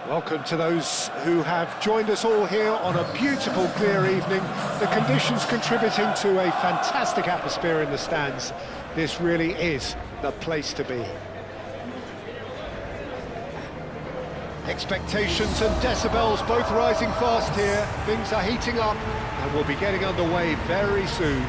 Welcome to those who have joined us all here on a beautiful, clear evening. The conditions contributing to a fantastic atmosphere in the stands. This really is the place to be. Expectations and decibels both rising fast here. Things are heating up and we'll be getting underway very soon.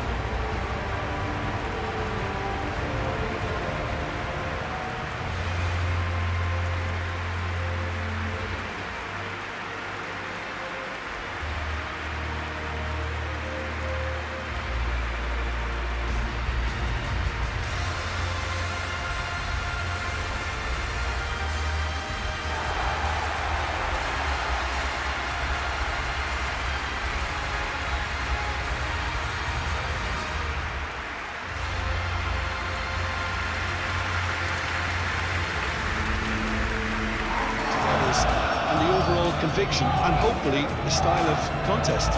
And the overall conviction and hopefully the style of contest.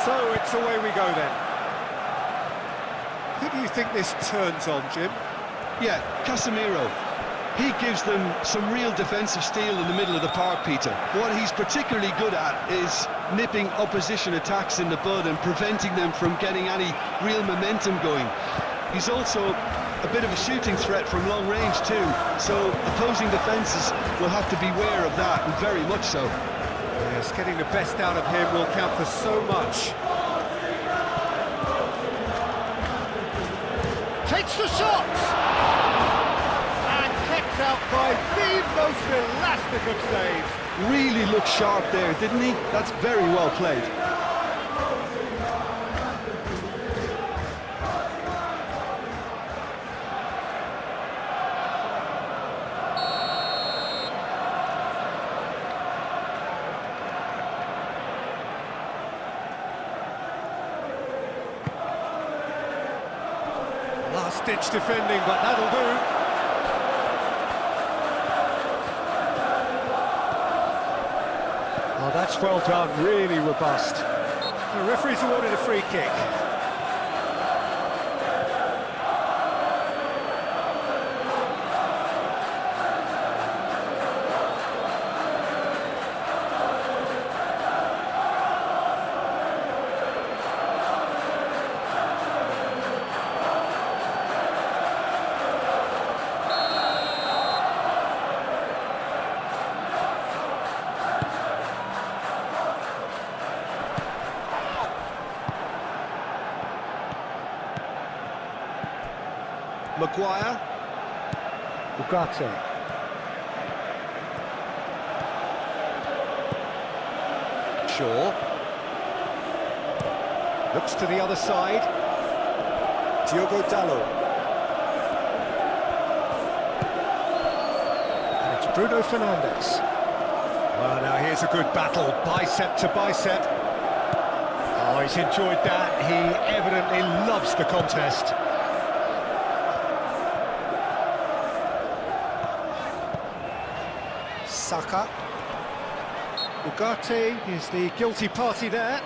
So it's away we go then. Who do you think this turns on, Jim? Yeah, Casemiro. He gives them some real defensive steel in the middle of the park, Peter. What he's particularly good at is nipping opposition attacks in the bud and preventing them from getting any real momentum going. He's also a bit of a shooting threat from long range too, so opposing defences will have to beware of that, and very much so. Yes, getting the best out of him will count for so much. Takes the shot! Out by the most elastic of saves. Really looked sharp there, didn't he? That's very well played. Last-ditch defending, but that'll do. Oh, that's well done, really robust. The referee's awarded a free kick. Maguire. Ugarte. Shaw. Looks to the other side. Diogo Dalot. And it's Bruno Fernandes. Well, now here's a good battle, bicep to bicep. Oh, he's enjoyed that. He evidently loves the contest. Saka. Ugarte is the guilty party there.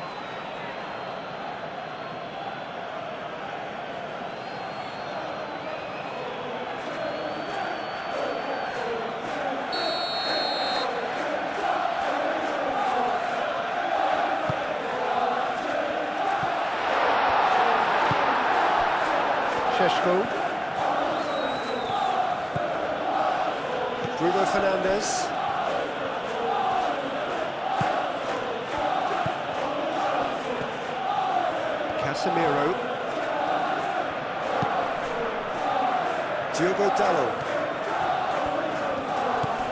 Šeško. Bruno Fernandes. Casemiro. Diogo Dalot.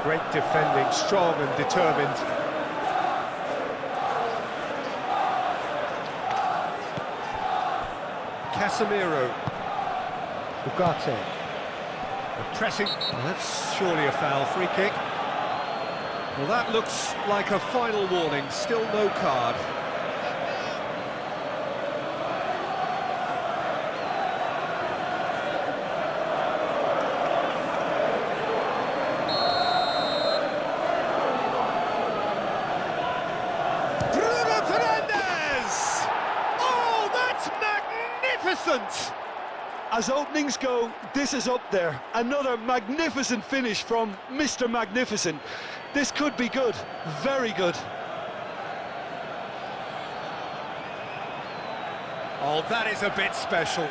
Great defending, strong and determined. Casemiro. Ugarte. Pressing. Well, that's surely a foul. Free kick. Well, that looks like a final warning. Still no card. magnificent! As openings go, this is up there. Another magnificent finish from Mr. Magnificent. This could be good, very good. Oh, that is a bit special.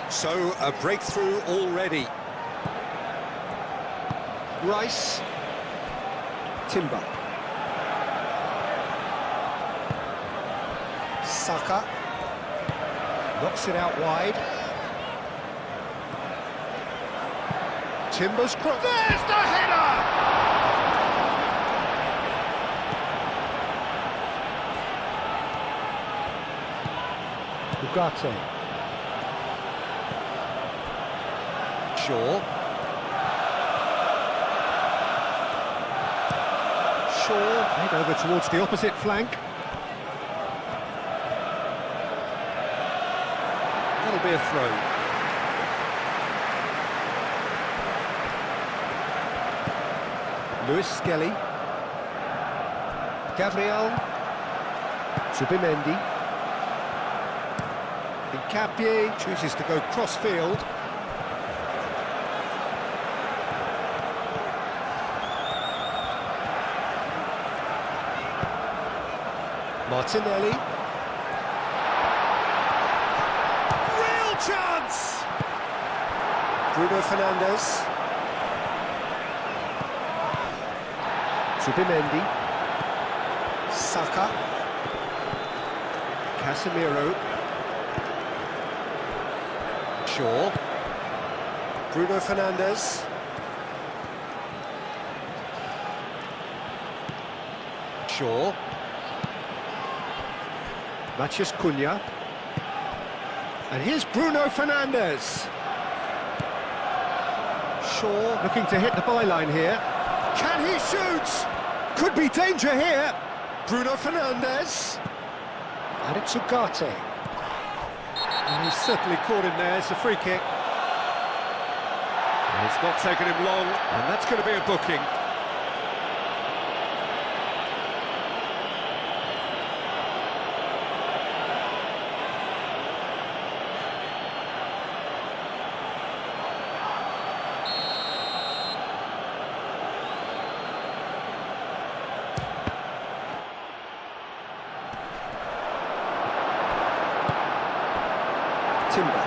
So, a breakthrough already. Rice. Timber. Saka. Knocks it out wide. Timber's cross. There's the header! Ugarte. Shaw. Played over towards the opposite flank. That'll be a throw. Lewis Skelly. Gabriel. Subimendi. Nkapie chooses to go cross-field. Martinelli. Real chance! Bruno Fernandes. Subimendi. Saka. Casemiro. Shaw. Bruno Fernandes. Shaw. Matheus Cunha. And here's Bruno Fernandes. Shaw looking to hit the byline here. Can he shoot? Could be danger here. Bruno Fernandes. And it's Ugarte. And he's certainly caught him there. It's a free kick. And it's not taken him long, and that's going to be a booking. Timber.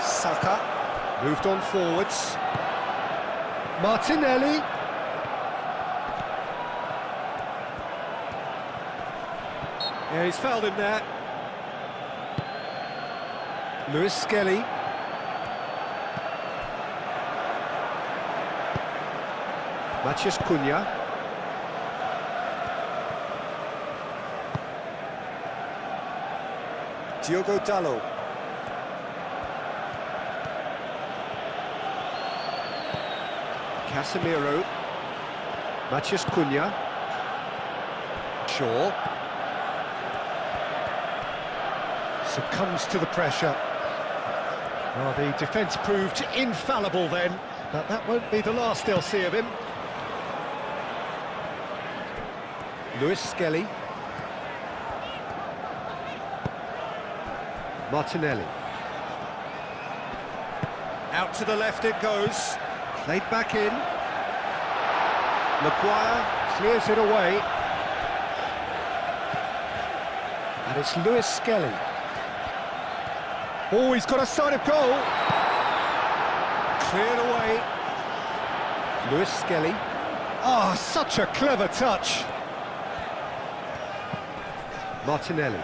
Saka moved on forwards. Martinelli. Yeah, he's fouled him there. Lewis Skelly. Matheus Cunha. Diogo Dalot. Casemiro. Matheus Cunha. Shaw. Succumbs to the pressure. Well, the defence proved infallible then, but that won't be the last they'll see of him. Lewis Skelly. Martinelli. Out to the left it goes. Played back in. Maguire clears it away. And it's Lewis Skelly. Oh, he's got a sight of goal. Cleared away. Lewis Skelly. Oh, such a clever touch. Martinelli.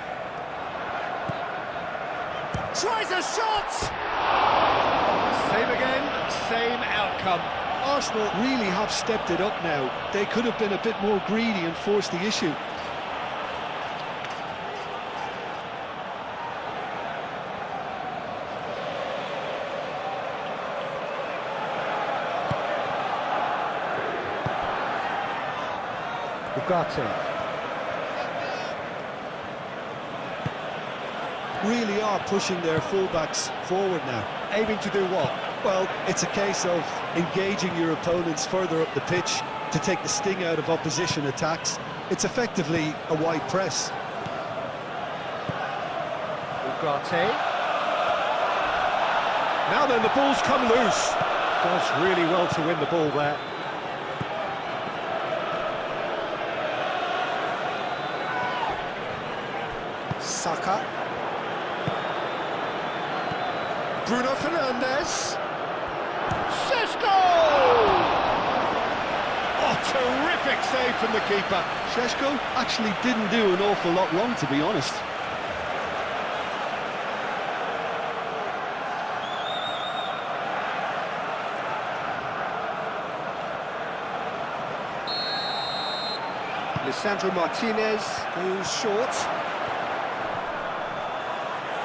Tries a shot! Same again, same outcome. Arsenal really have stepped it up now. They could have been a bit more greedy and forced the issue. Ugarte. Really are pushing their fullbacks forward now. Aiming to do what? Well, it's a case of engaging your opponents further up the pitch to take the sting out of opposition attacks. It's effectively a wide press. Ugarte. Now then, the ball's come loose. Does really well to win the ball there. Saka. Bruno Fernandes. Šeško! Oh, terrific save from the keeper. Šeško actually didn't do an awful lot wrong, to be honest. Lisandro Martinez goes short.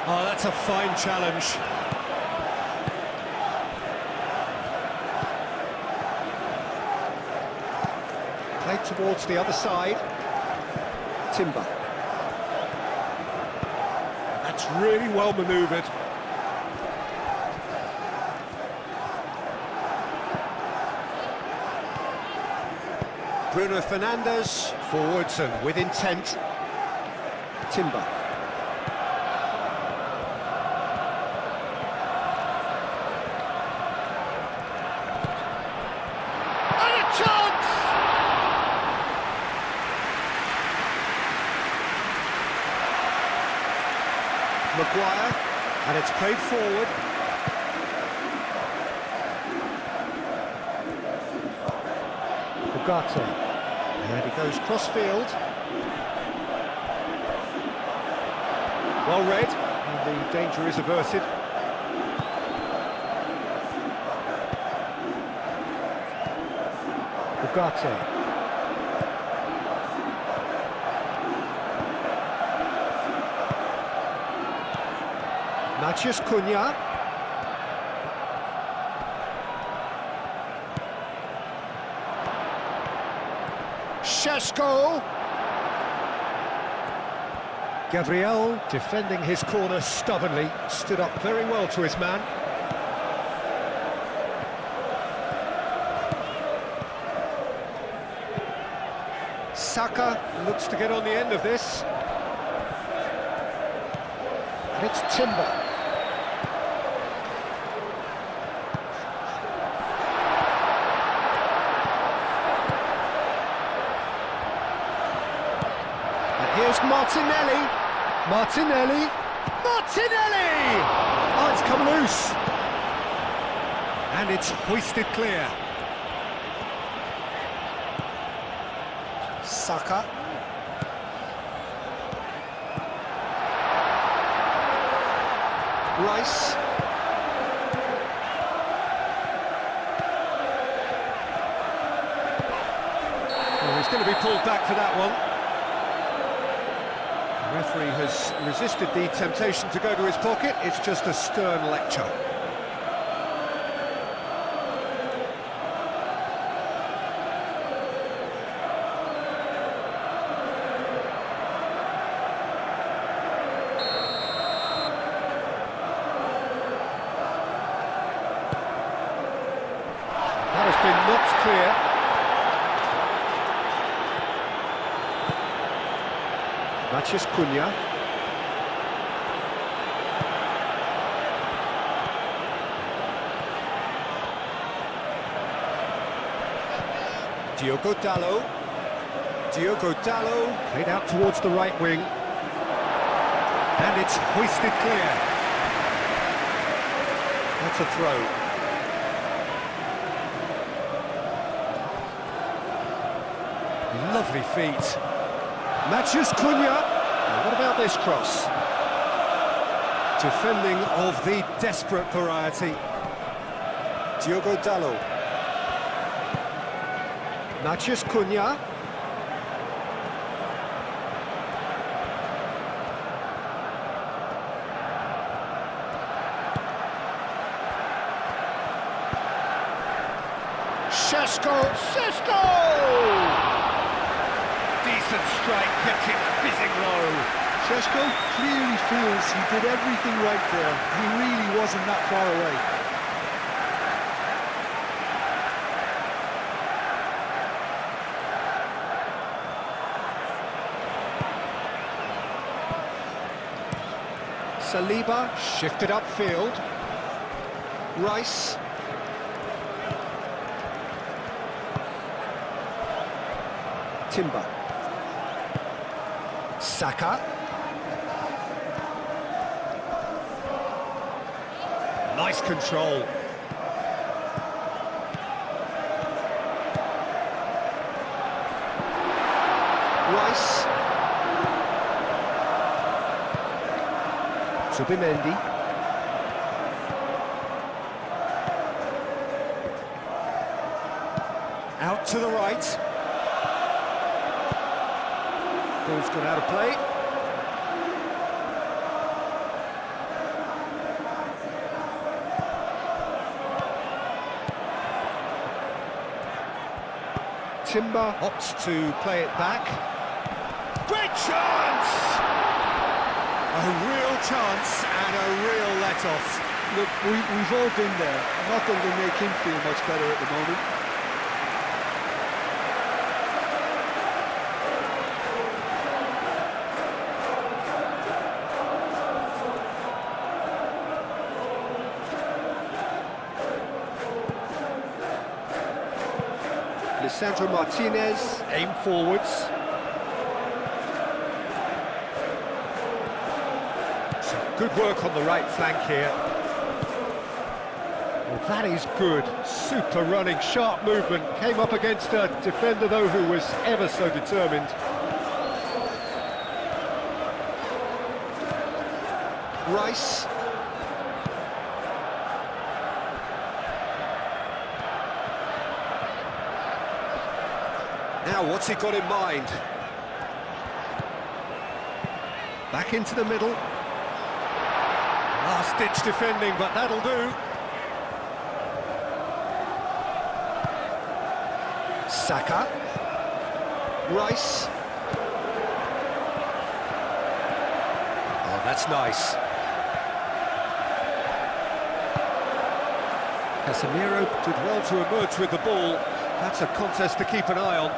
Oh, that's a fine challenge. Played towards the other side. Timber. That's really well manoeuvred. Bruno Fernandes, forwards and with intent. Timber. And a chance! Maguire, and it's played forward. Ugarte. And he goes cross-field. Well read, and the danger is averted. Ugarte. Matheus Cunha. Šeško. Gabriel, defending his corner stubbornly, stood up very well to his man. Saka looks to get on the end of this. And it's Timber. Here's Martinelli. Martinelli. Martinelli! Oh, it's come loose. And it's hoisted clear. Saka. Rice. Oh, he's going to be pulled back for that one. The referee has resisted the temptation to go to his pocket. It's just a stern lecture. That has been knocked clear. Matheus Cunha. Diogo Dalot. Diogo Dalot played out towards the right wing. And it's hoisted clear. That's a throw. Lovely feet. Matheus Cunha. And what about this cross? Defending of the desperate variety. Diogo Dalot. Matheus Cunha. Šeško! Decent strike, kept it fizzing low. Šeško clearly feels he did everything right there. He really wasn't that far away. Saliba shifted upfield. Rice. Timber. Saka. Nice control. Rice. Subimendi. Out to the right. Ball's gone out of play. Timber opts to play it back. Great chance! A real chance and a real let-off. Look, we've all been there. Nothing will make him feel much better at the moment. Lisandro Martinez, aim forwards. Some good work on the right flank here. Well, that is good. Super running, sharp movement. Came up against a defender, though, who was ever so determined. Rice. Now, what's he got in mind? Back into the middle. Last-ditch defending, but that'll do. Saka. Rice. Oh, that's nice. Casemiro did well to emerge with the ball. That's a contest to keep an eye on.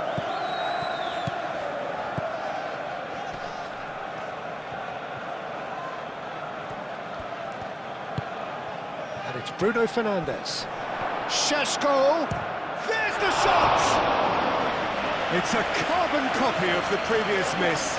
And it's Bruno Fernandes. Šeško! There's the shot! It's a carbon copy of the previous miss.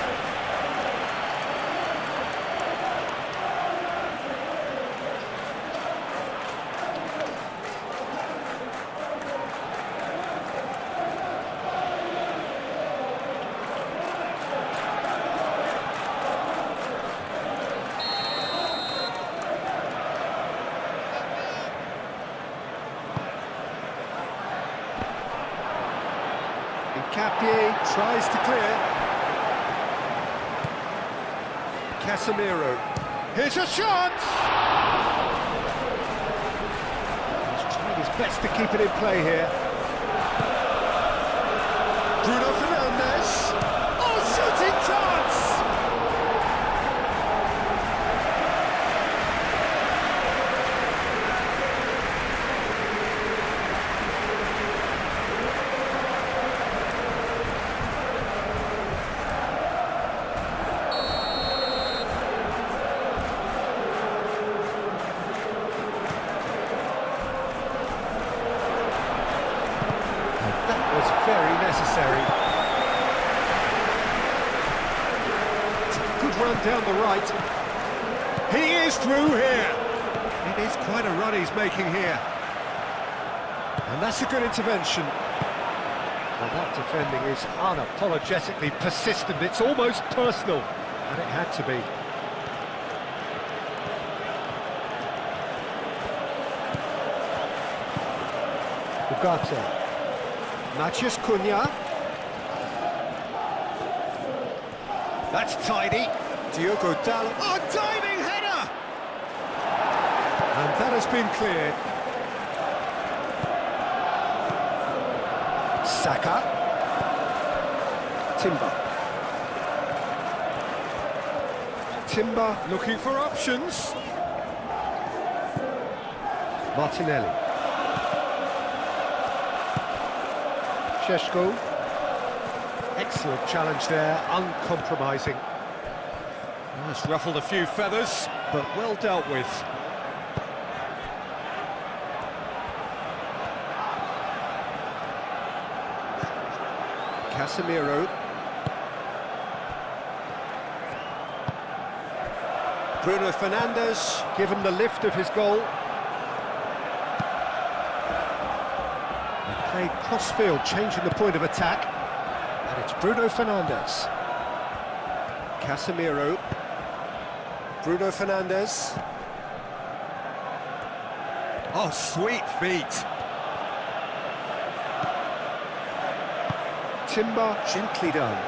Capie tries to clear. Casemiro. Here's a chance! He's trying his best to keep it in play here. Bruno Fernandes. Oh, shooting chance! Very necessary. It's a good run down the right. He is through here. It is quite a run he's making here. And that's a good intervention. Well, that defending is unapologetically persistent. It's almost personal, and it had to be. Ugarte. Matheus Cunha. That's tidy. Diogo Dalot. Oh, diving header! And that has been cleared. Saka. Timber looking for options. Martinelli. Šeško. Excellent challenge there, uncompromising. Well, it's ruffled a few feathers, but well dealt with. Casemiro. Bruno Fernandes, given the lift of his goal. They played cross-field, changing the point of attack. And it's Bruno Fernandes. Casemiro. Bruno Fernandes. Oh, sweet feet. Timber, gently done.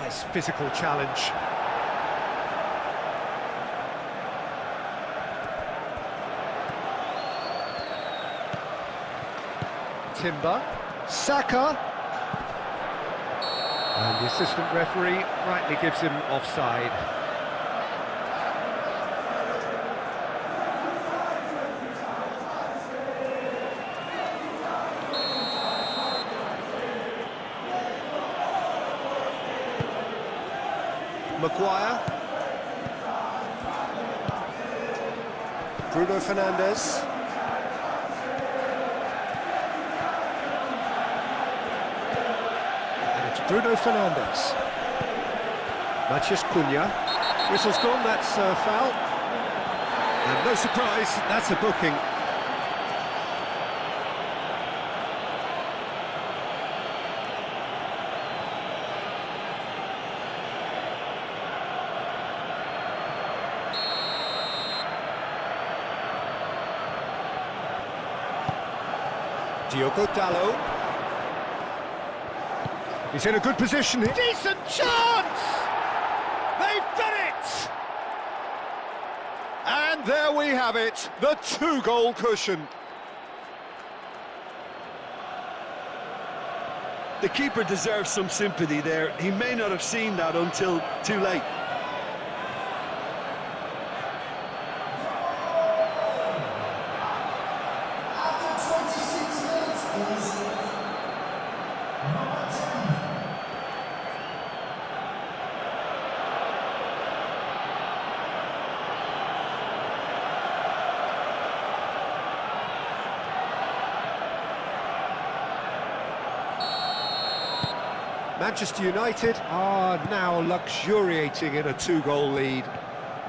Nice physical challenge. Timber, Saka, and the assistant referee rightly gives him offside. Maguire, Bruno Fernandes. Bruno Fernandes. Matheus Cunha. Whistle's gone, that's a foul. And no surprise, that's a booking. Diogo Dalot. He's in a good position. Decent chance! They've done it! And there we have it, the two-goal cushion. The keeper deserves some sympathy there. He may not have seen that until too late. Manchester United are now luxuriating in a two-goal lead.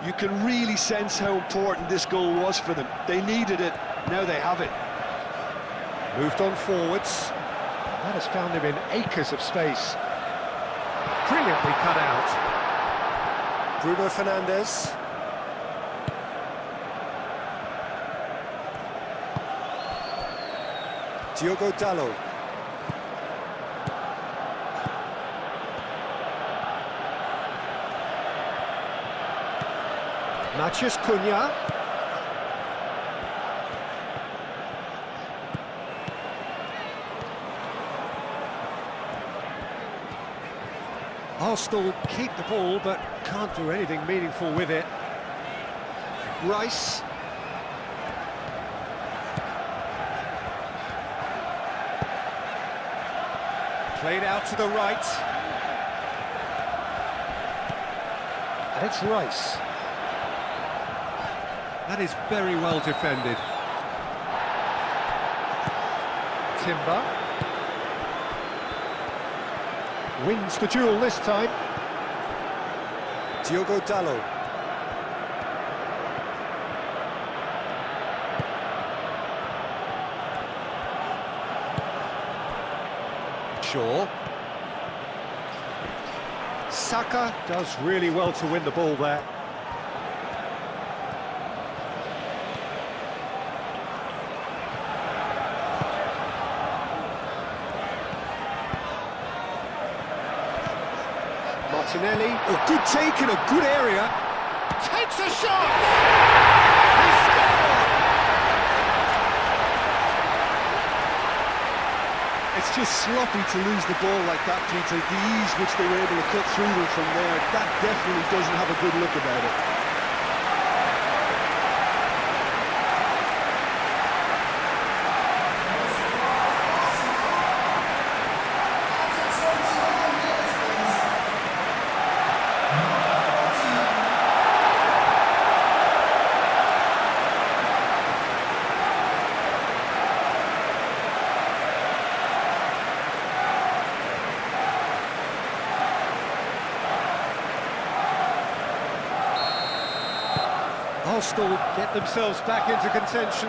You can really sense how important this goal was for them. They needed it, now they have it. Moved on forwards. That has found him in acres of space. Brilliantly cut out. Bruno Fernandes. Diogo Dalot. Matheus Cunha. Arsenal keep the ball but can't do anything meaningful with it. Rice. Played out to the right. And it's Rice. That is very well defended. Timber. Wins the duel this time. Diogo Dalot. Shaw. Saka does really well to win the ball there. Martinelli. Oh, good take in a good area. Takes a shot! He scored! It's just sloppy to lose the ball like that, Peter. The ease which they were able to cut through them from there, that definitely doesn't have a good look about it. Arsenal get themselves back into contention.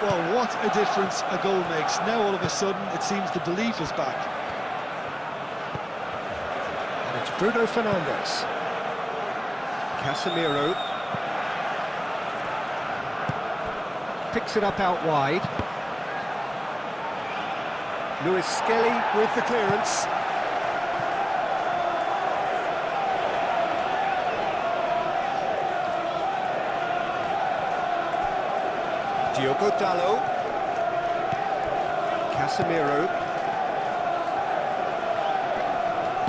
Well, what a difference a goal makes. Now all of a sudden it seems the belief is back. And it's Bruno Fernandes. Casemiro. Picks it up out wide. Lewis Skelly with the clearance. Diogo Dalot. Casemiro.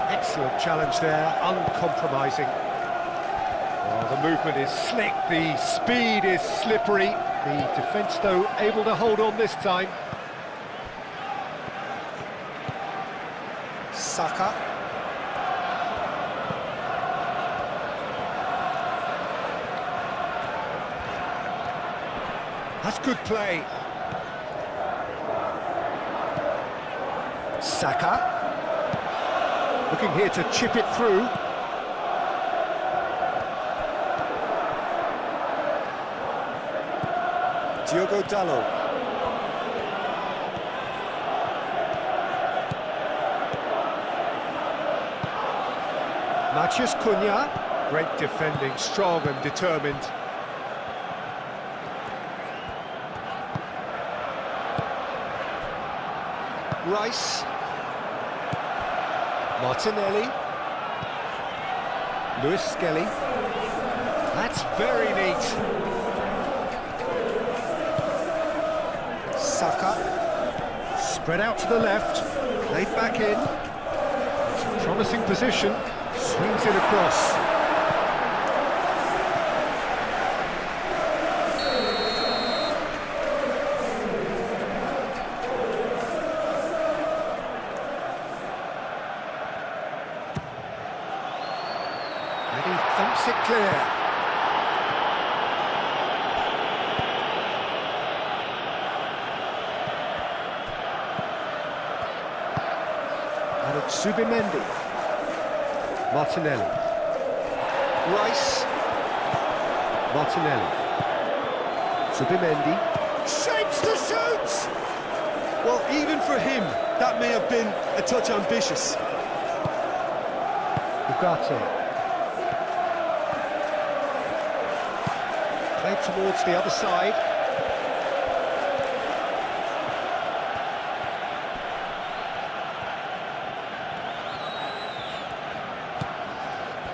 Excellent challenge there, uncompromising. Oh, the movement is slick, the speed is slippery. The defence, though, able to hold on this time. Saka. That's good play. Saka. Looking here to chip it through. Diogo Dalot. Matheus Cunha. Great defending, strong and determined. Rice. Martinelli. Lewis Skelly. That's very neat. Saka. Spread out to the left. Laid back in. It's a promising position. Swings it across. And he thumps it clear. And it's Subimendi. Martinelli. Rice. Martinelli. Subimendi. Shapes to shoot! Well, even for him, that may have been a touch ambitious. Ugarte. Played towards the other side.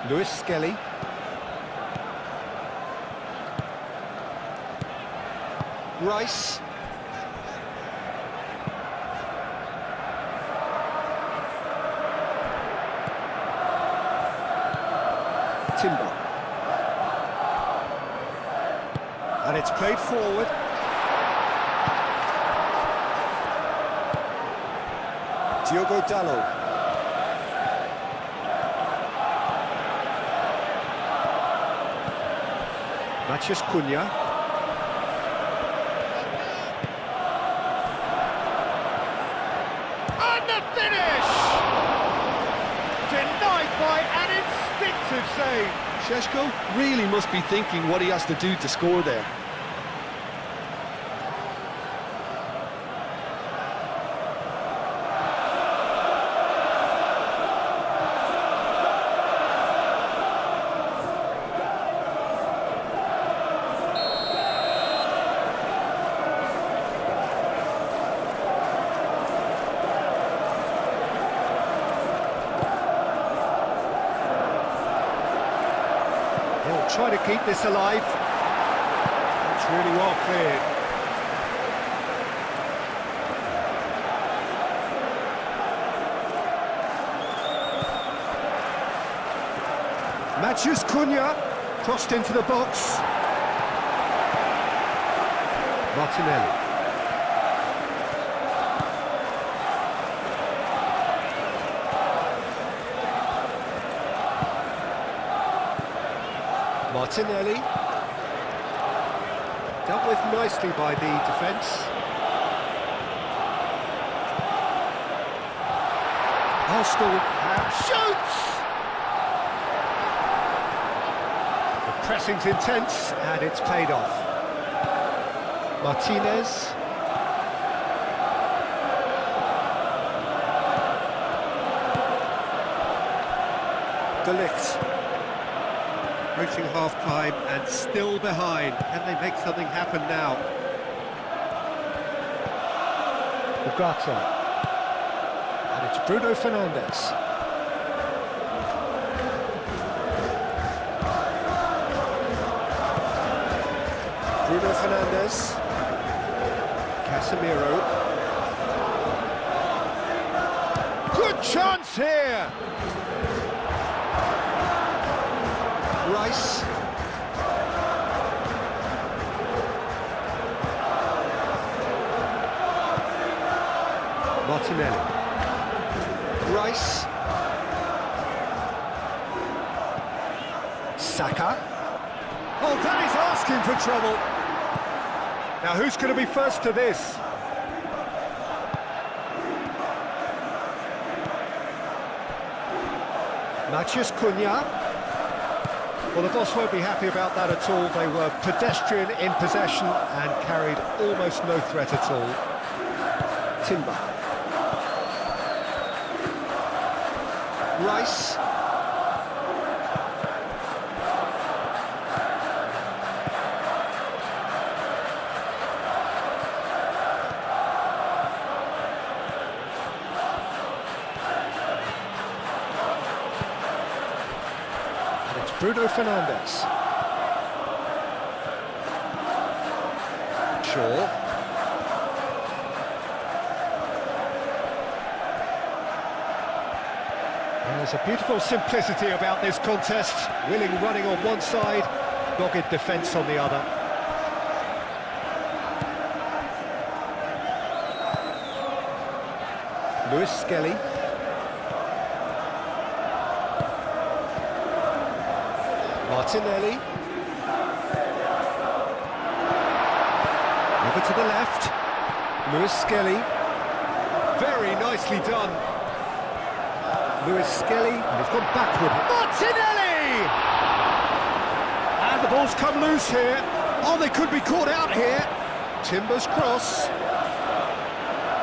Lewis Skelly. Rice. Timber. And it's played forward. Diogo Dalot. Matheus Cunha. And the finish! Denied by an instinctive save. Šeško really must be thinking what he has to do to score there. try to keep this alive. It's really well cleared. Matthews Cunha crossed into the box. Martinelli. Martinelli. Dealt with nicely by the defence. Arsenal shoots! The pressing's intense and it's paid off. Martinez. De Ligt. Approaching half-time and still behind. Can they make something happen now? Ugarte. And it's Bruno Fernandes. Bruno Fernandes. Casemiro. Good chance here! Rice. Martinelli. Rice. Saka. Oh, that is asking for trouble. Now, who's going to be first to this? Matthews Cunha. Well, the boss won't be happy about that at all. They were pedestrian in possession and carried almost no threat at all. Timber. Rice. Bruno Fernandes. Shaw. There's a beautiful simplicity about this contest. Willing running on one side, dogged defence on the other. Lewis Skelly. Martinelli. Over to the left. Lewis Skelly. Very nicely done. Lewis Skelly, and he's gone backward. Martinelli! And the ball's come loose here. Oh, they could be caught out here. Timber's cross.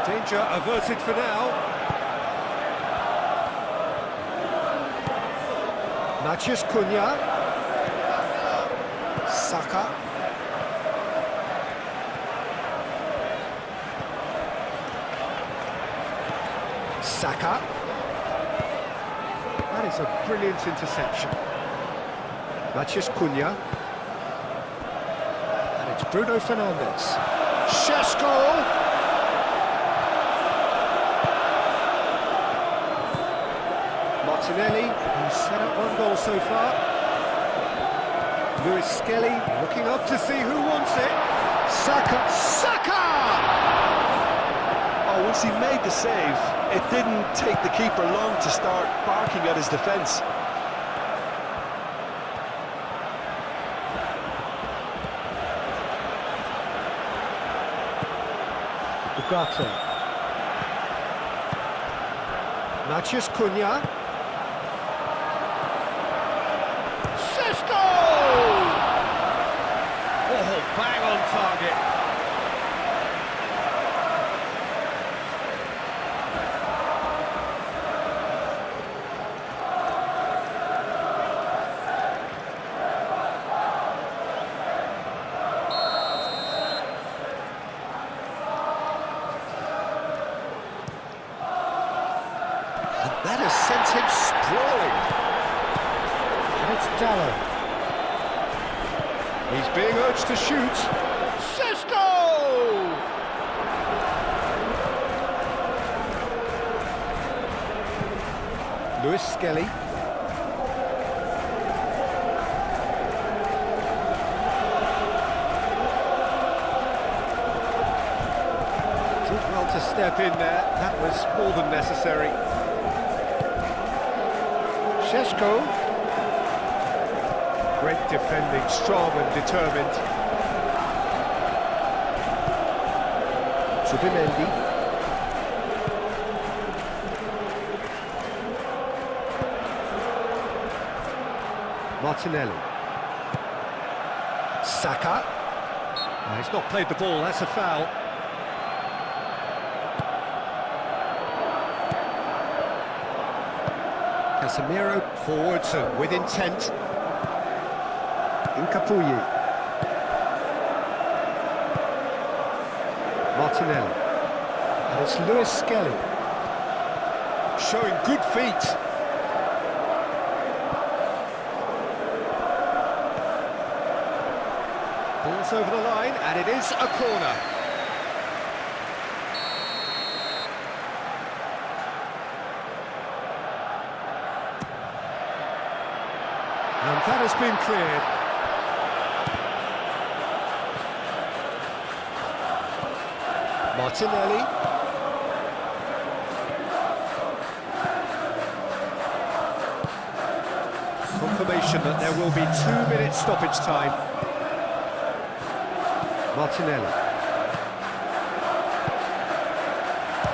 Danger averted for now. Matthews Cunha. Saka. Saka. That is a brilliant interception. Matthews Cunha. And it's Bruno Fernandes. Šeško! Martinelli, who's set up one goal so far. Lewis Skelly looking up to see who wants it. Saka! Saka! Oh, once he made the save, it didn't take the keeper long to start barking at his defence. Ugarte. Matthews Cunha. Oh, bang on target. And that has sent him sprawling. And it's Dallow. He's being urged to shoot. Sesko! Lewis Skelly. Did well to step in there. That was more than necessary. Sesko. Great defending, strong and determined. Subimendi. Martinelli. Saka. Oh, he's not played the ball, that's a foul. Casemiro forwards and with intent. Incapuyi. Martinelli. And it's Lewis Skelly. Showing good feet. Ball's over the line, and it is a corner. And that has been cleared. Martinelli. Confirmation that there will be 2 minutes stoppage time. Martinelli.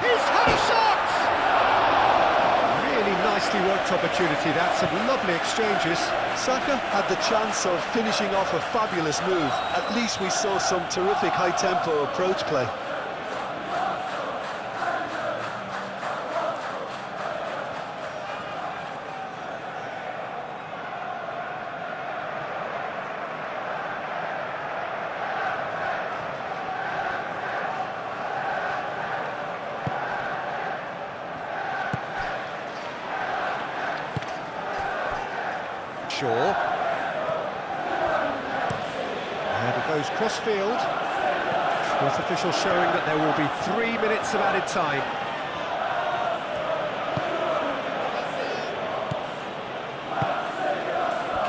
He's had a shot! Really nicely worked opportunity, that's some lovely exchanges. Saka had the chance of finishing off a fabulous move. At least we saw some terrific high-tempo approach play. And it goes cross-field. Fourth official showing that there will be 3 minutes of added time.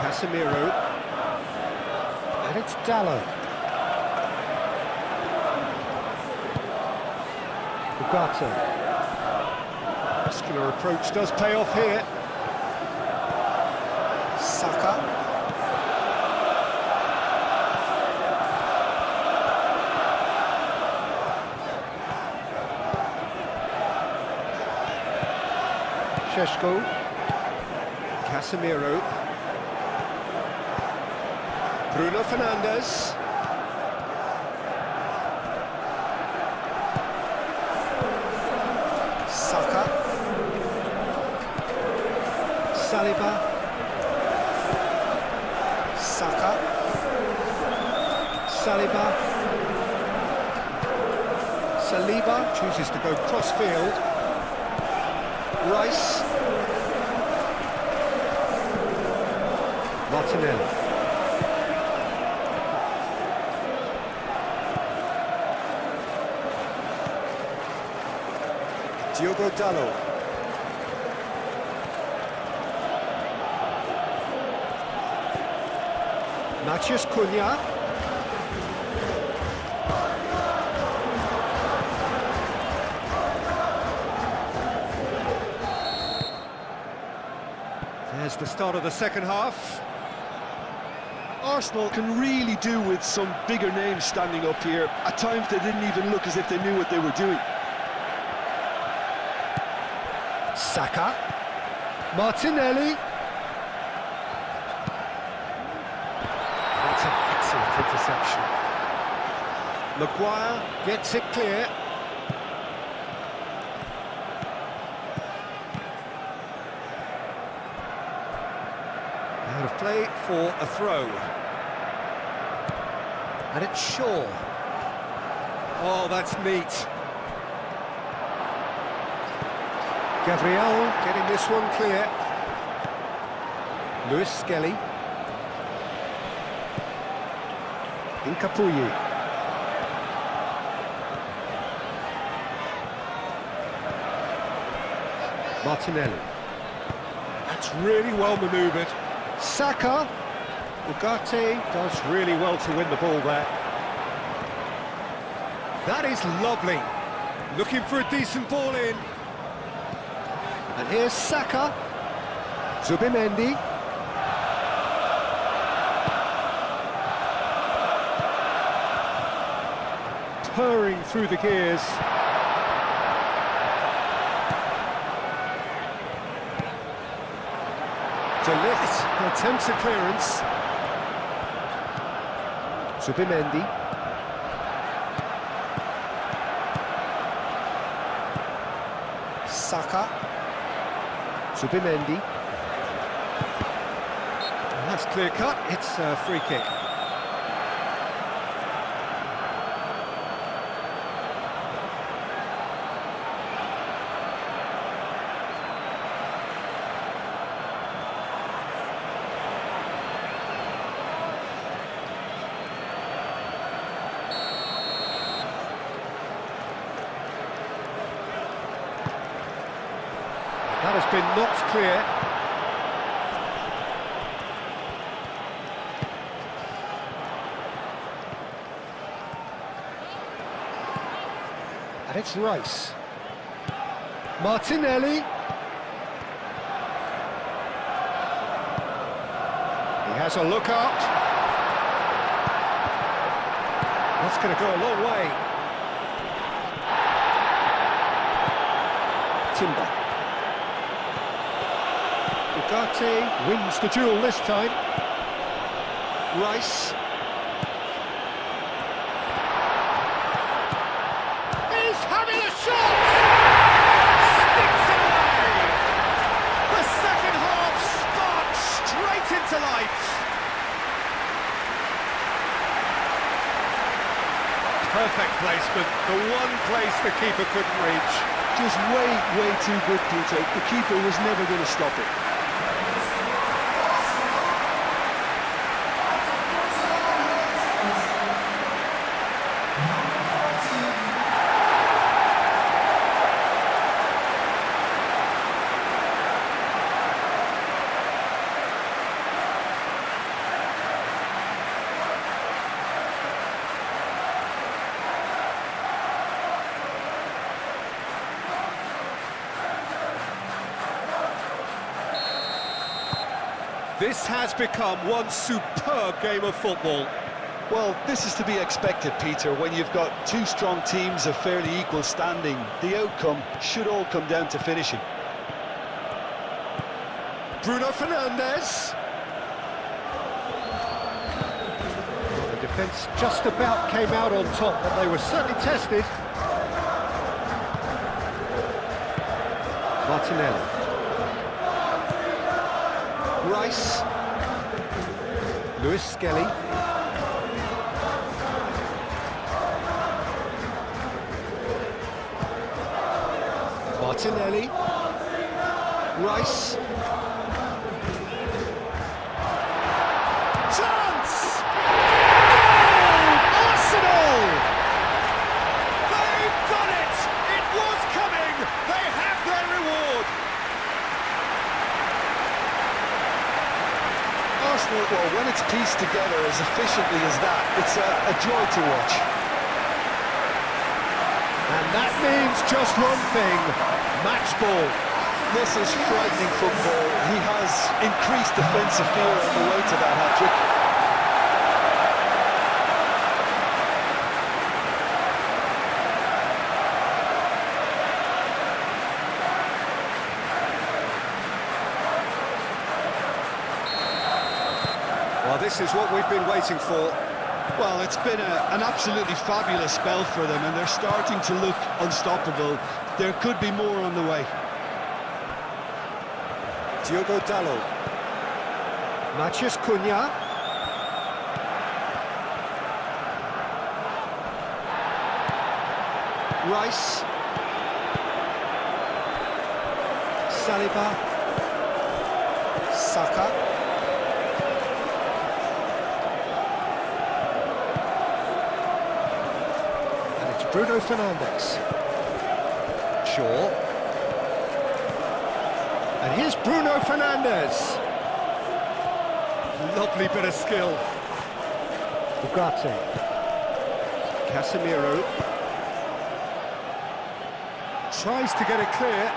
Casemiro. And it's Dallo. Ugarte. Muscular approach does pay off here. Saka. Sesko. Casemiro. Bruno Fernandes. Saka. Saliba. Saka. Saliba chooses to go cross-field. Rice. Martinelli. Diogo Dallo. Matheus Cunha. There's the start of the second half. Arsenal can really do with some bigger names standing up here. At times they didn't even look as if they knew what they were doing. Saka. Martinelli. That's an excellent interception. Maguire gets it clear. Out of play for a throw. And it's Shaw. Oh, that's neat. Gabriel getting this one clear. Lewis Skelly. Incapuyi. Martinelli. That's really well manoeuvred. Saka. Ugarte does really well to win the ball there. That is lovely. Looking for a decent ball in. And here's Saka. Zubimendi. Purring through the gears. Delict attempts a clearance. Zubimendi. Saka. Zubimendi. And that's clear cut, it's a free kick. That has been knocked clear. And it's Rice. Martinelli. He has a look up. That's going to go a long way. Timber. Ugarte wins the duel this time. Rice. He's having a shot! Sticks it away! The second half sparks straight into life. Perfect placement, the one place the keeper couldn't reach. Just way too good, Peter. The keeper was never going to stop it. This has become one superb game of football. Well, this is to be expected, Peter. When you've got two strong teams of fairly equal standing, the outcome should all come down to finishing. Bruno Fernandes. The defence just about came out on top, but they were certainly tested. Martinelli. Rice. Lewis Skelly. Martinelli. Rice. Chance! Goal! Arsenal! They've done it! It was coming! They have their reward! Arsenal, well, when it's pieced together as efficiently as that, it's a joy to watch. And that means just one thing, match ball. This is frightening football. He has increased defensive fear on the way to that hat-trick. Well, this is what we've been waiting for. Well, it's been an absolutely fabulous spell for them, and they're starting to look unstoppable. There could be more on the way. Diogo Dalot. Matheus Cunha. Rice. Saliba. Saka. Bruno Fernandes. Shaw. And here's Bruno Fernandes. Lovely bit of skill. Ugarte. Casemiro. Tries to get it clear.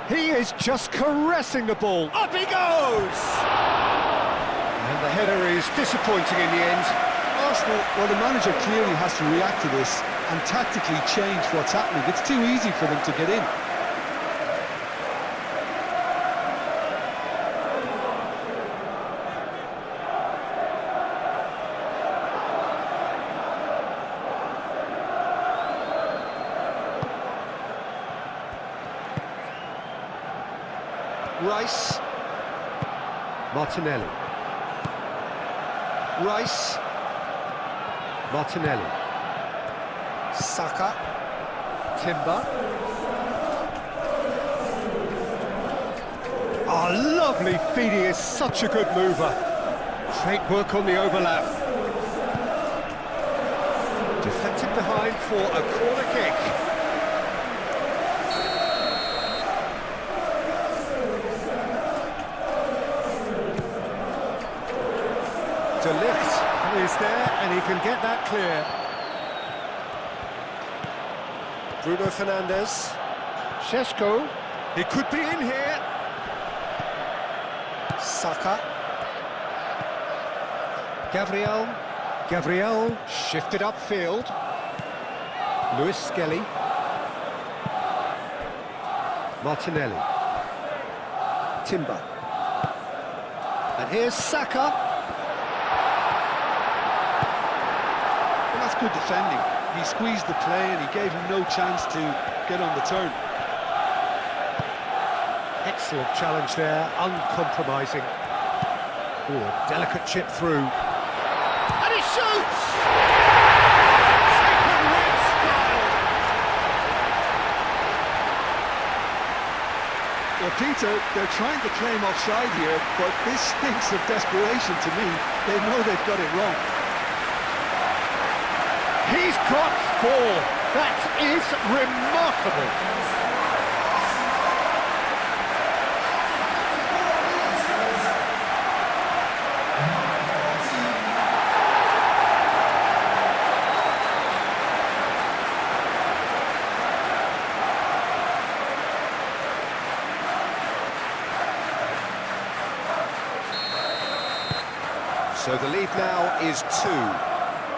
He is just caressing the ball. Up he goes! And the header is disappointing in the end. Arsenal, well, the manager clearly has to react to this and tactically change what's happening. It's too easy for them to get in. Rice. Martinelli. Rice. Martinelli. Saka. Timber. Oh, lovely feed. He is such a good mover. Great work on the overlap. Deflected behind for a corner kick. De Ligt is there, and he can get that clear. Bruno Fernandes. Šeško. He could be in here. Saka. Gabriel shifted upfield. Lewis Skelly. Martinelli. Timber. And here's Saka. Well, that's good defending. He squeezed the play and he gave him no chance to get on the turn. Excellent challenge there, uncompromising. Ooh, a delicate chip through. And he shoots! Taken with style! Well, Peter, they're trying to claim offside here, but this stinks of desperation to me. They know they've got it wrong. He's got 4. That is remarkable. So the lead now is 2.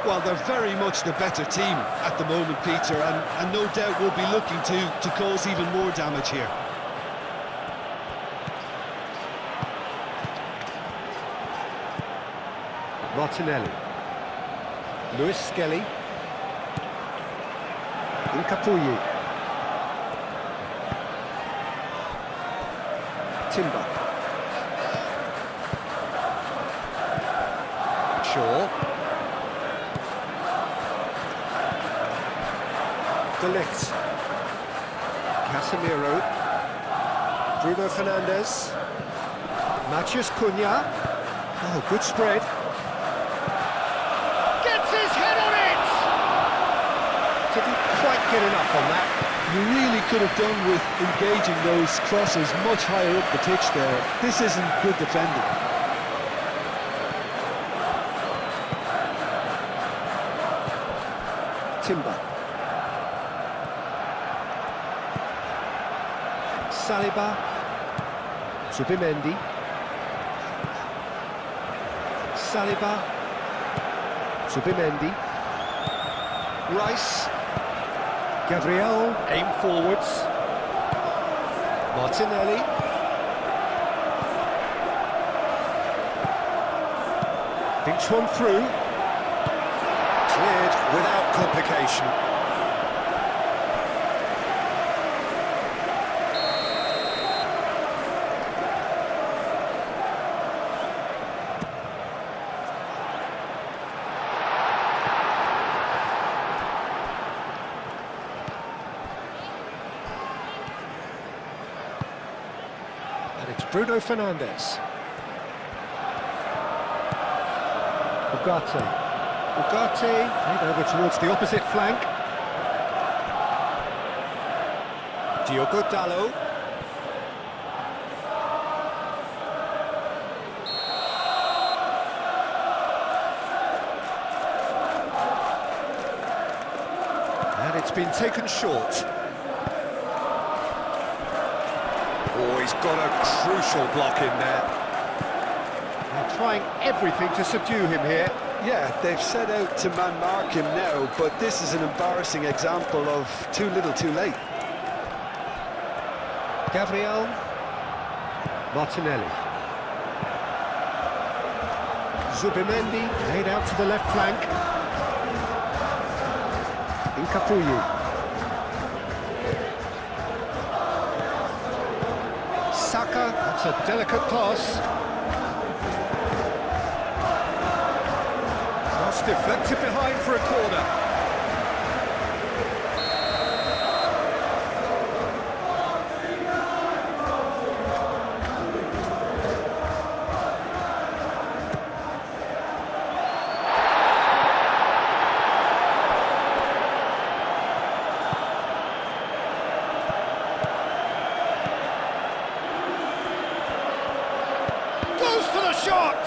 Well, they're very much the better team at the moment, Peter, and no doubt will be looking to cause even more damage here. Martinelli. Lewis Skelly. Nkapuyi. Timber. Shaw. De Ligt. Casemiro. Bruno Fernandes. Matheus Cunha. Oh, good spread. Gets his head on it! Didn't quite get enough on that. You really could have done with engaging those crosses much higher up the pitch there. This isn't good defending. Timber. Saliba. Zubimendi. Saliba. Zubimendi. Rice. Gabriel. Aim forwards. Martinelli. Thinks one through. Cleared without complication. Bruno Fernandes. Ugarte. Played over towards the opposite flank. Diogo Dalot. And it's been taken short. Oh, he's got a crucial block in there. They're trying everything to subdue him here. Yeah, they've set out to man-mark him now, but this is an embarrassing example of too little too late. Gabriel Martinelli. Zubimendi laid out to the left flank. Incapuyu. Saka, that's a delicate pass. Cross deflected behind for a corner. Goes for the shot!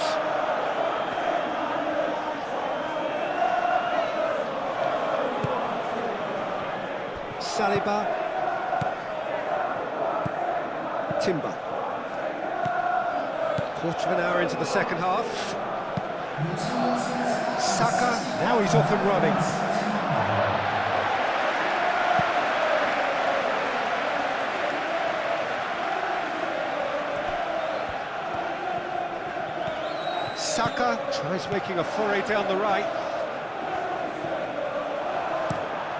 Saliba. Timber. Quarter of an hour into the second half. Saka, now he's off and running. Saka tries making a foray down the right.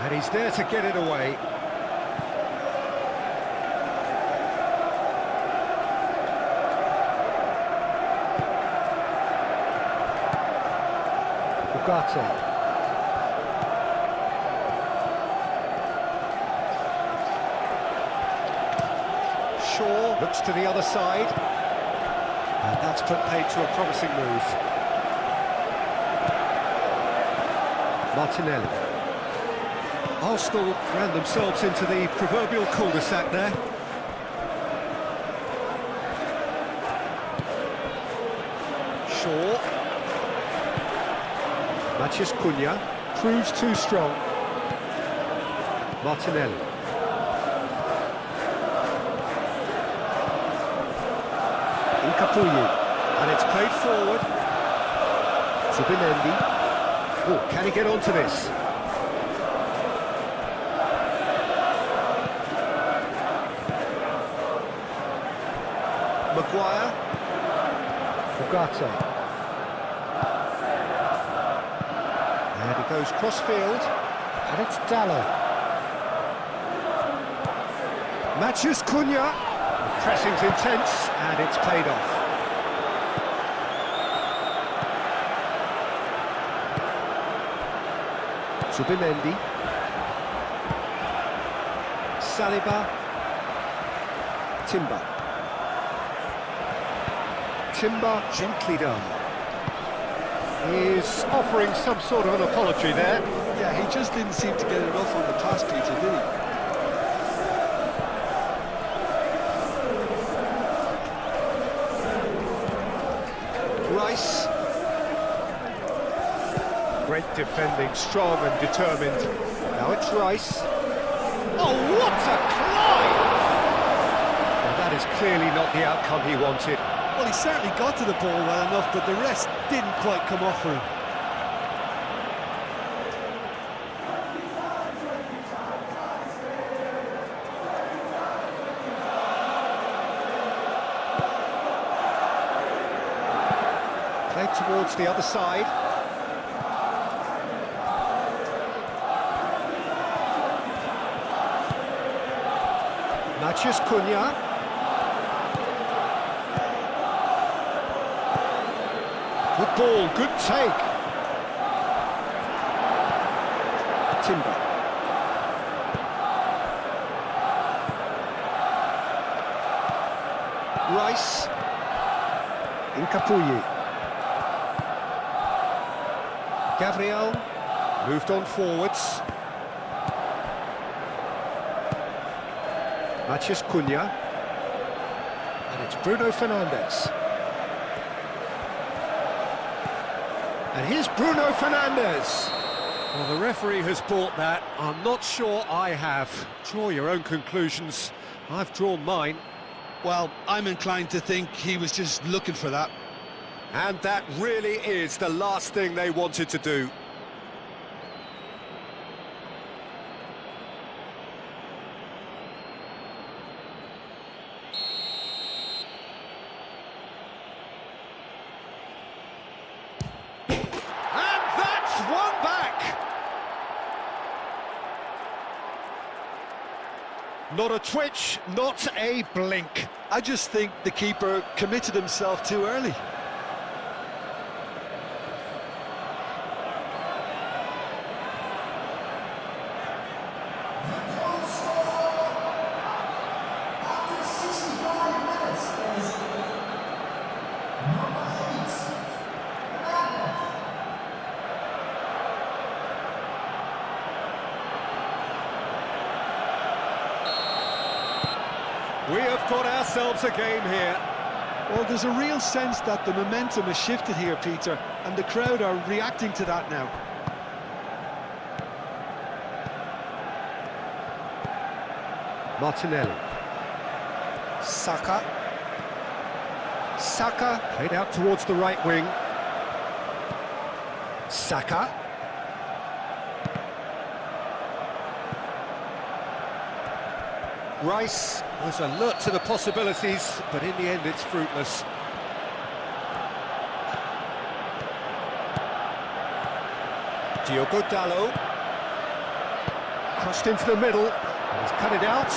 And he's there to get it away. Ugarte. Shaw looks to the other side. And that's put paid to a promising move. Martinelli. Arsenal ran themselves into the proverbial cul-de-sac there. Shaw. Matheus Cunha proves too strong. Martinelli. Incapuyu. And it's played forward. Zubimendi. Oh, can he get onto this? Maguire. Ugarte. And he goes cross-field. And it's Dalot. Matheus Cunha. The pressing's intense, and it's paid off. Zubimendi. Saliba. Timber. Timber gently done. He's offering some sort of an apology there. Yeah, he just didn't seem to get enough on the pass, Peter, did he? Rice. Great defending, strong and determined. Now it's Rice. Oh, what a climb! Well, that is clearly not the outcome he wanted. Well, he certainly got to the ball well enough, but the rest didn't quite come off for him. Played towards the other side. Matheus Cunha. Good ball, good take. Timber. Rice. Puyi. Gabriel moved on forwards. Matheus Cunha. And it's Bruno Fernandes. And here's Bruno Fernandes. Well, the referee has bought that. I'm not sure I have. Draw your own conclusions. I've drawn mine. Well, I'm inclined to think he was just looking for that. And that really is the last thing they wanted to do. And that's one back! Not a twitch, not a blink. I just think the keeper committed himself too early. We have got ourselves a game here. Well, there's a real sense that the momentum has shifted here, Peter, and the crowd are reacting to that now. Martinelli. Saka. Saka played out towards the right wing. Saka. Rice was alert to the possibilities, but in the end it's fruitless. Diogo Dalot. Crossed into the middle, and he's cut it out.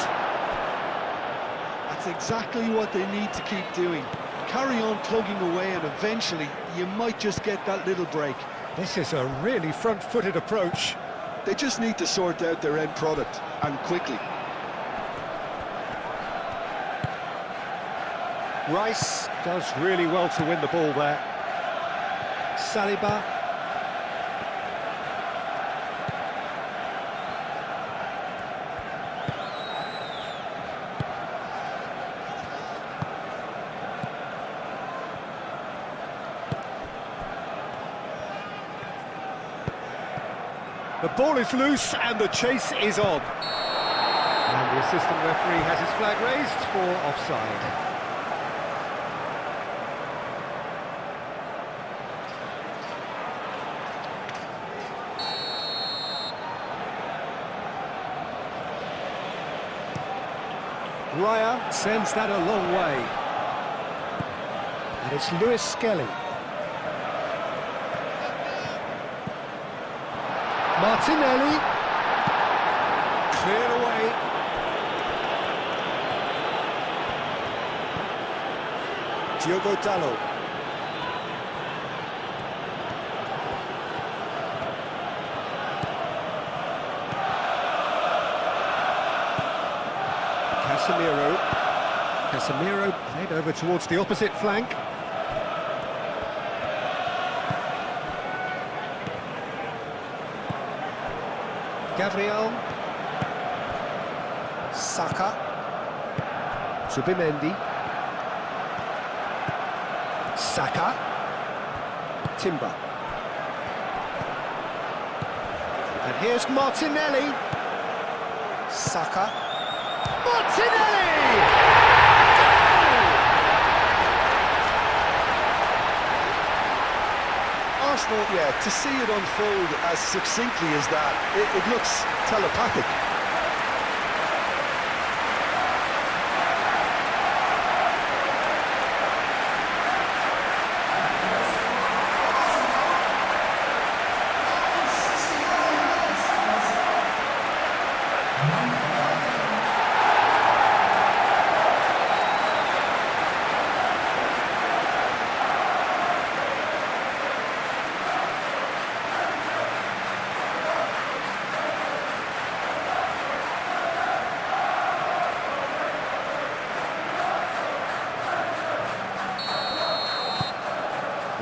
That's exactly what they need to keep doing. Carry on plugging away, and eventually you might just get that little break. This is a really front-footed approach. They just need to sort out their end product, and quickly. Rice does really well to win the ball there. Saliba. The ball is loose and the chase is on. And the assistant referee has his flag raised for offside. Raya sends that a long way. And it's Lewis Skelly. Martinelli. Cleared away. Diogo Dalot. Casemiro played over towards the opposite flank. Gabriel. Saka. Zubimendi. Saka. Timber. And here's Martinelli. Saka. Martinelli! Arsenal, yeah, to see it unfold as succinctly as that, it looks telepathic.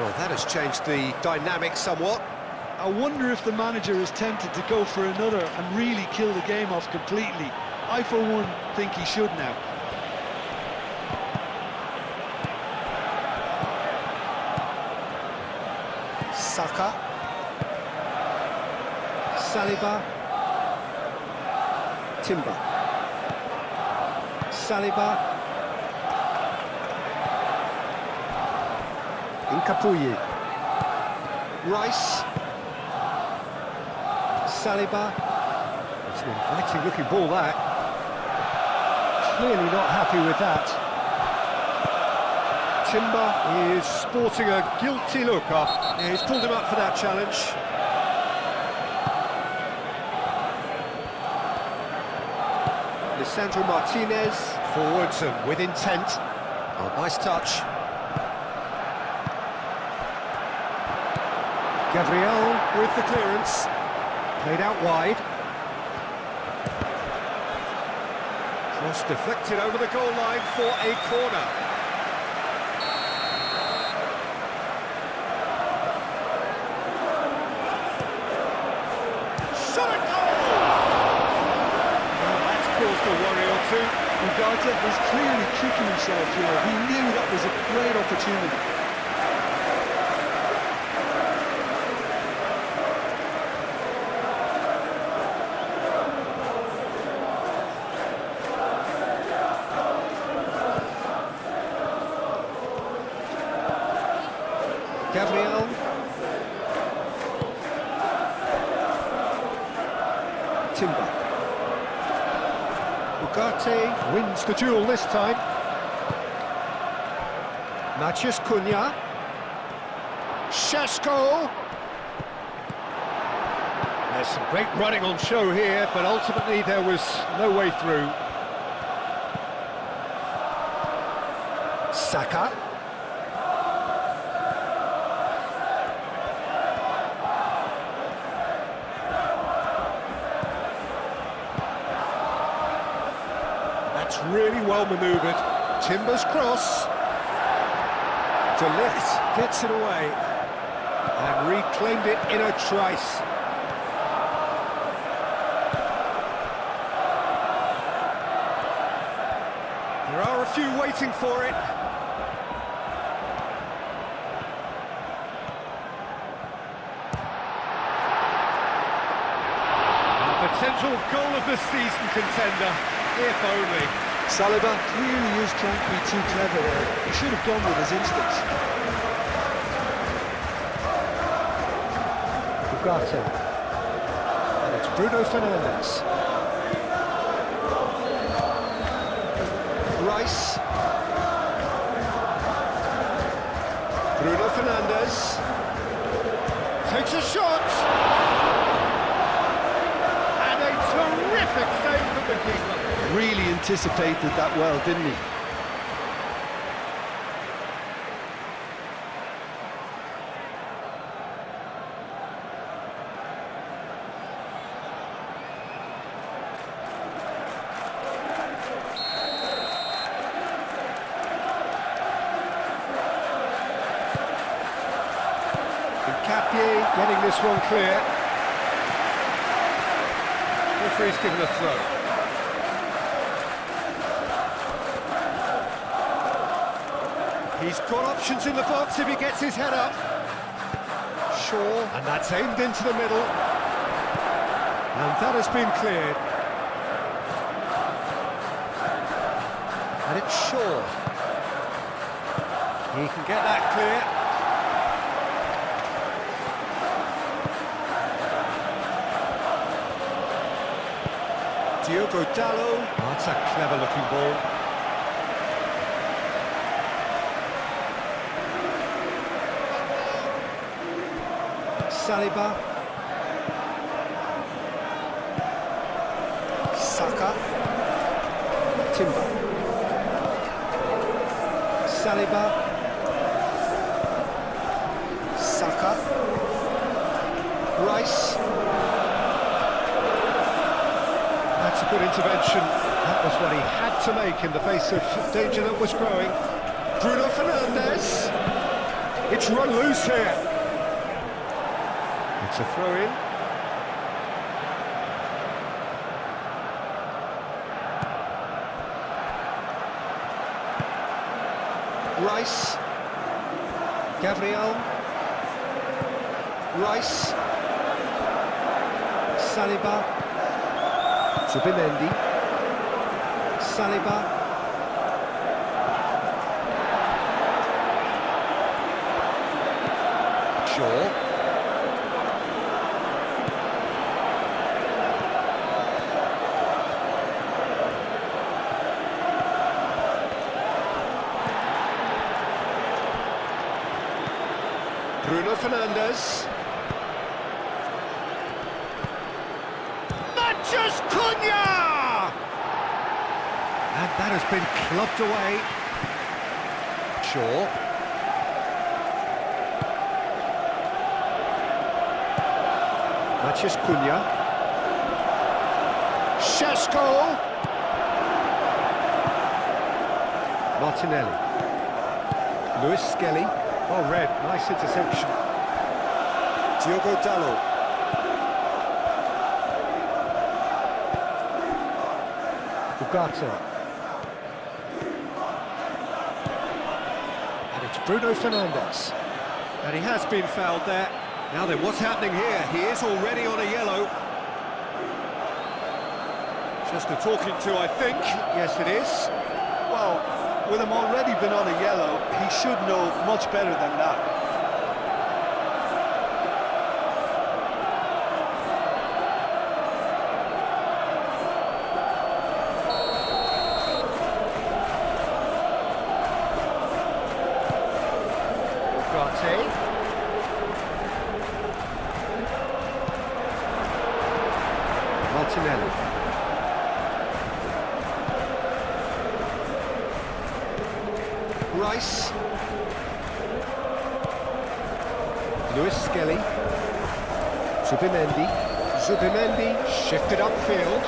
Well, that has changed the dynamic somewhat. I wonder if the manager is tempted to go for another and really kill the game off completely. I, for one, think he should now. Saka. Saliba. Timber. Saliba. Incapuyi. Rice. Saliba. It's an inviting looking ball, that. Clearly not happy with that. Timber is sporting a guilty look up. Yeah, he's pulled him up for that challenge. Lisandro Martinez, forwards and with intent. Oh, nice touch. Gabriel with the clearance. Played out wide. Cross deflected over the goal line for a corner. Shot at goal! Well, that's caused a worry or two. Ugarte is clearly kicking himself here. He knew that was a great opportunity. Gabriel. Timber. Ugarte wins the duel this time. Matheus Cunha. Šeško. There's some great running on show here, but ultimately there was no way through. Saka. That's really well manoeuvred. Timber's cross. De Ligt gets it away and reclaimed it in a trice. There are a few waiting for it. A potential goal of the season contender, if only. Saliba clearly is trying to be too clever there. He should have gone with his instincts. Ugarte. And it's Bruno Fernandes. Rice. Bruno Fernandes. Takes a shot. And a terrific save from the keeper. Really anticipated that well, didn't he? Nkapie getting this one clear. Referee's given a throw. He's got options in the box if he gets his head up. Shaw, and that's aimed into the middle. And that has been cleared. And it's Shaw. He can get that clear. Diogo Dalot. Oh, that's a clever looking ball. Saliba. Saka. Timber. Saliba. Saka. Rice. That's a good intervention. That was what he had to make in the face of danger that was growing. Bruno Fernandes. It's run loose here. It's a throw-in. Rice. Gabriel. Rice. Saliba. Zubimendi. Saliba. Shaw. Bruno Fernandes. Matches Cunha! And that has been clubbed away. Shaw. Matches Cunha. Šeško. Martinelli. Luis Skelly. Oh, red, nice interception. Diogo Dalot. Ugarte. And it's Bruno Fernandes. And he has been fouled there. Now then, what's happening here? He is already on a yellow. Just a talking to, I think. Yes, it is. Well, with him already been on a yellow, he should know much better than that. Martinelli. Rice. Luis Skelly. Zubimendi. Zubimendi shifted upfield.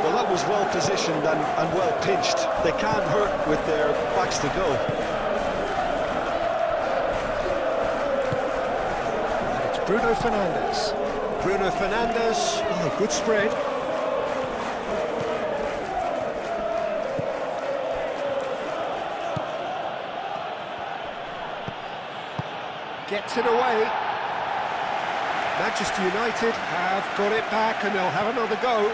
Well, that was well positioned and well pinched. They can't hurt with their backs to go. And it's Bruno Fernandes. Bruno Fernandes, oh, good spread. Gets it away. Manchester United have got it back and they'll have another go.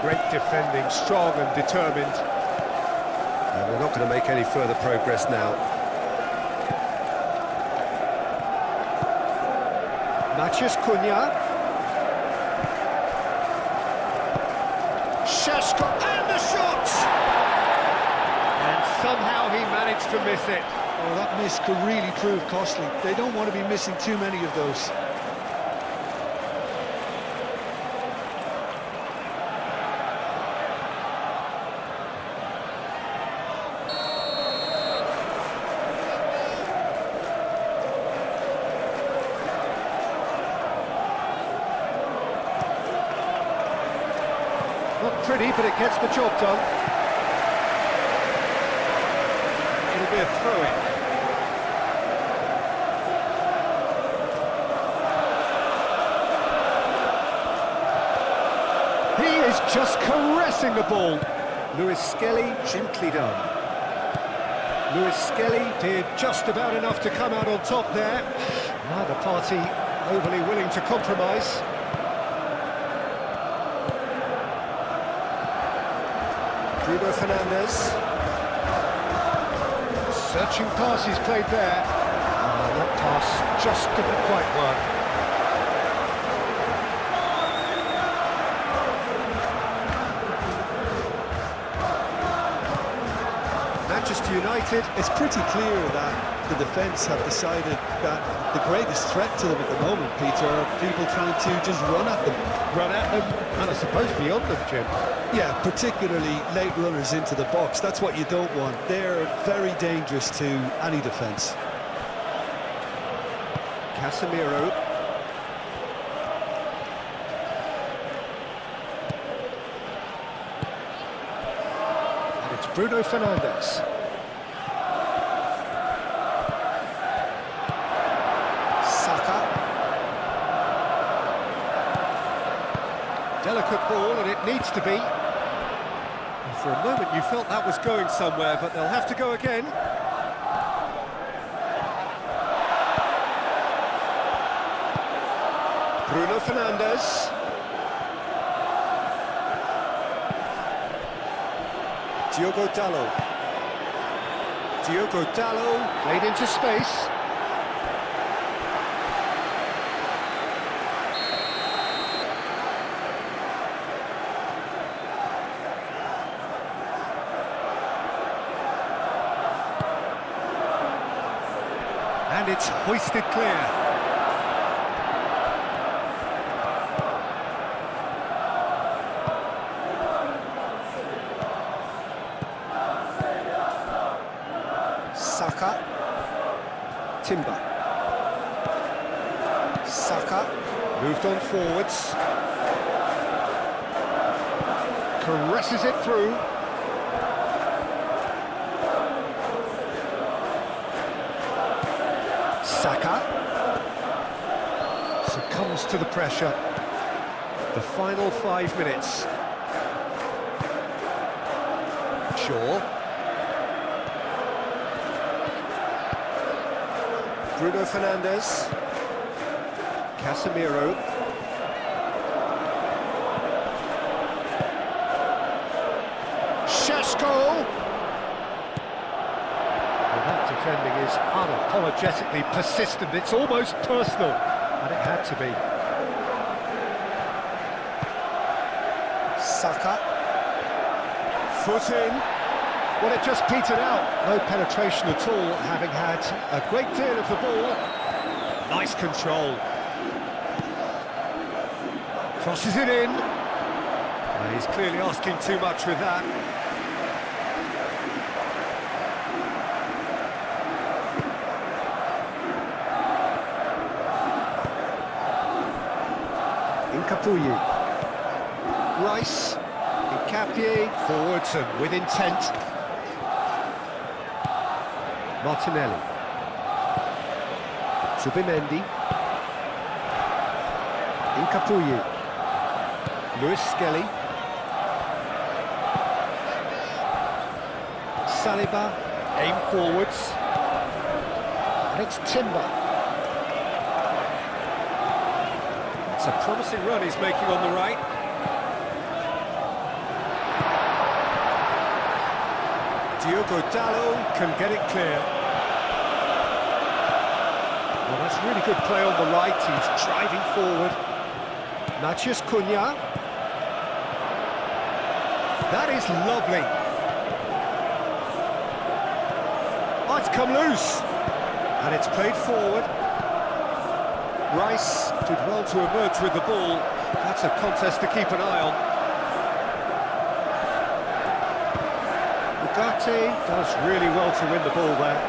Great defending, strong and determined. And they're not going to make any further progress now. Matches Cunha. Šeško and the shot! And somehow he managed to miss it. Oh, that miss could really prove costly. They don't want to be missing too many of those. Not pretty, but it gets the job done. It'll be a throw-in. He is just caressing the ball. Luis Skelly, gently done. Luis Skelly did just about enough to come out on top there. Neither party overly willing to compromise. Bruno Fernandes. Searching pass he's played there. That pass just didn't quite work. Manchester United. It's pretty clear that the defence have decided that the greatest threat to them at the moment, Peter, are people trying to just run at them. Run at them, and I suppose beyond them, Jim. Yeah, particularly late runners into the box. That's what you don't want. They're very dangerous to any defence. Casemiro. It's Bruno Fernandes. Saka. Delicate ball, and it needs to be. And for a moment you felt that was going somewhere, but they'll have to go again. Bruno Fernandes. Diogo Dalot. Diogo Dalot played into space. And it's hoisted clear. Saka. Timber. Saka. Moved on forwards. Caresses it through. Saka. Succumbs to the pressure. The final 5 minutes. Shaw. Bruno Fernandes. Casemiro. Šeško. Well, that defending is unapologetically persistent. It's almost personal, and it had to be. Saka. Foot in. Well, it just petered out. No penetration at all, having had a great deal of the ball. Nice control. Crosses it in. And he's clearly asking too much with that. Incapuyi. Rice. Incapié. Forwards and with intent. Martinelli. Zubimendi. Incapuyi. Lewis Skelly. Saliba. Aim forwards. And it's Timber. It's a promising run he's making on the right. Diogo Dalot can get it clear. Well, that's really good play on the right. He's driving forward. Matheus Cunha. That is lovely. Oh, it's come loose. And it's played forward. Rice did well to emerge with the ball. That's a contest to keep an eye on. Ugarte does really well to win the ball there.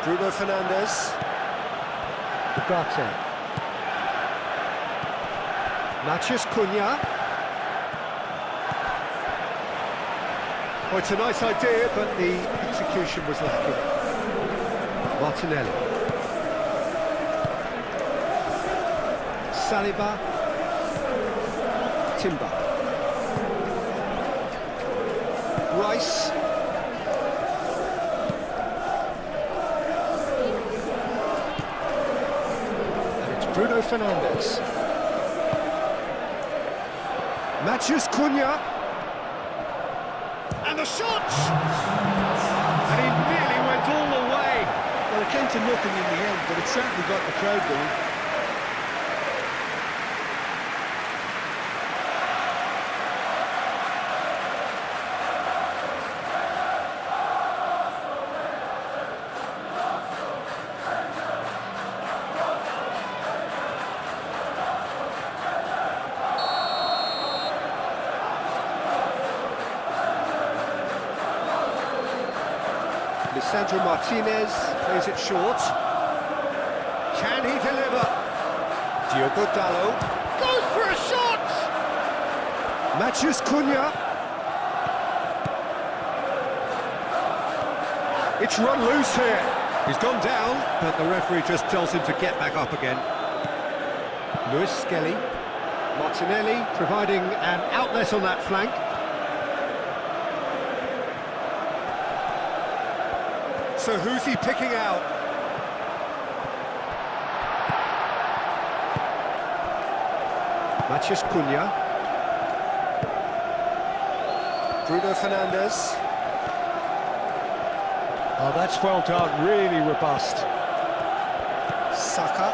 Bruno Fernandes. Ugarte. Matheus Cunha. Oh, it's a nice idea, but the execution was lacking. Martinelli. Saliba. Timber. Rice. And it's Bruno Fernandes. Matheus Cunha. And the shot! And he nearly went all the way. Well, it came to nothing in the end, but it certainly got the crowd going. Lisandro Martinez plays it short. Can he deliver? Diogo Dalot goes for a shot! Matthews Cunha. It's run loose here. He's gone down, but the referee just tells him to get back up again. Lewis Skelly. Martinelli providing an outlet on that flank. So who's he picking out? Mathias Cunha. Bruno Fernandes. Oh, that's well done, really robust. Saka.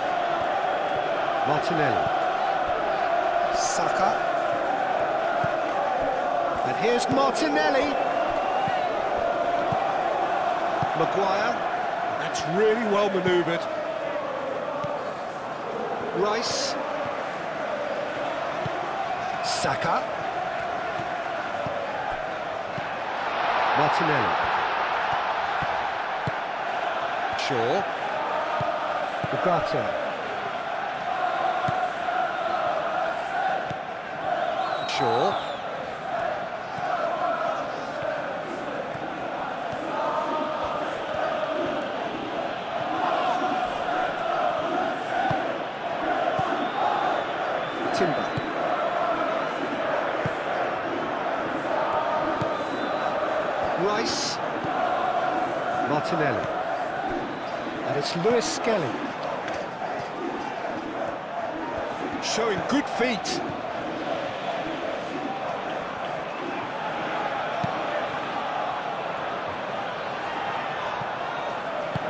Martinelli. Saka. And here's Martinelli. Maguire. That's really well manoeuvred. Rice. Saka. Martinelli. Shaw. Ugarte. Shaw. Timber. Rice. Martinelli. And it's Lewis Skelly. Showing good feet.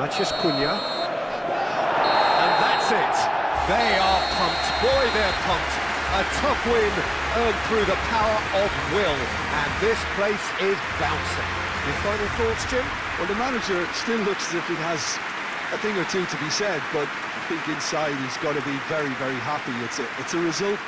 Mathias Cunha. And that's it. They are pumped. Boy, they're pumped. A tough win earned through the power of will. And this place is bouncing. Your final thoughts, Jim? Well, the manager still looks as if he has a thing or two to be said, but I think inside he's got to be very, very happy. It's a result